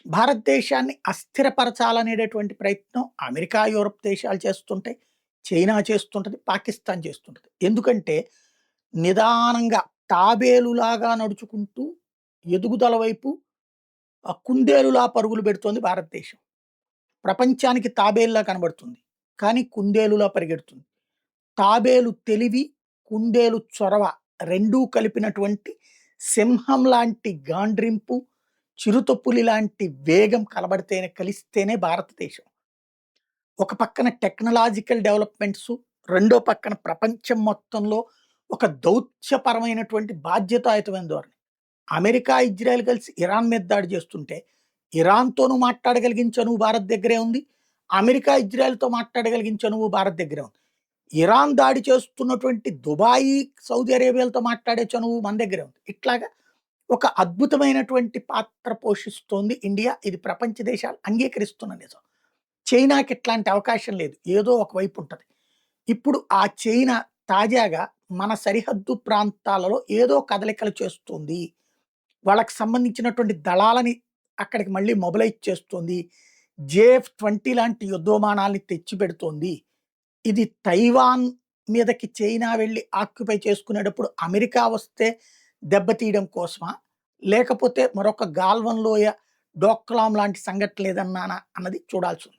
భారతదేశాన్ని అస్థిరపరచాలనేటటువంటి ప్రయత్నం America, Europe దేశాలు చేస్తుంటాయి. చైనా చేస్తుంటది. పాకిస్తాన్ చేస్తుంటది. ఎందుకంటే నిదానంగా తాబేలులాగా నడుచుకుంటూ ఎదుగుదల వైపు కుందేలులా పరుగులు పెడుతోంది భారతదేశం. ప్రపంచానికి తాబేలులా కనబడుతుంది. కానీ కుందేలులా పరిగెడుతుంది. తాబేలు తెలివి, కుందేలు చొరవ రెండూ కలిపినటువంటి సింహం లాంటి గాండ్రింపు, చిరుతపులి లాంటి వేగం కలిస్తేనే భారతదేశం. ఒక పక్కన టెక్నాలాజికల్ డెవలప్‌మెంట్సు, రెండో పక్కన ప్రపంచం మొత్తంలో ఒక దౌత్యపరమైనటువంటి బాధ్యతాయుతమైన ధోరణి. అమెరికా, ఇజ్రాయెల్ కలిసి ఇరాన్ మీద దాడి చేస్తుంటే, ఇరాన్‌తోనూ మాట్లాడగలిగిన చనువు భారత్ దగ్గరే ఉంది. అమెరికా, ఇజ్రాయెల్‌తో మాట్లాడగలిగిన చనువు భారత్ దగ్గరే ఉంది. ఇరాన్ దాడి చేస్తున్నటువంటి దుబాయి, సౌదీ అరేబియాలతో మాట్లాడే చనువు మన దగ్గరే ఉంది. ఇట్లాగా ఒక అద్భుతమైనటువంటి పాత్ర పోషిస్తోంది ఇండియా. ఇది ప్రపంచ దేశాలు అంగీకరిస్తున్న నిజం. చైనాకి ఇట్లాంటి అవకాశం లేదు. ఏదో ఒక వైపు ఉంటది. ఇప్పుడు ఆ చైనా తాజాగా మన సరిహద్దు ప్రాంతాలలో ఏదో కదలికలు చేస్తుంది. వాళ్ళకి సంబంధించినటువంటి దళాలని అక్కడికి మళ్ళీ మొబిలైజ్ చేస్తుంది. జేఎఫ్-20 లాంటి యుద్ధ విమానాల్ని తెచ్చిపెడుతోంది. ఇది తైవాన్ మీదకి చైనా వెళ్లి ఆక్యుపై చేసుకునేటప్పుడు అమెరికా వస్తే దెబ్బతీయడం కోసమా? లేకపోతే మరొక గాల్వన్ లోయ, డోక్లాం లాంటి సంఘటనలు ఏదన్నానా అన్నది చూడాల్సి ఉంది.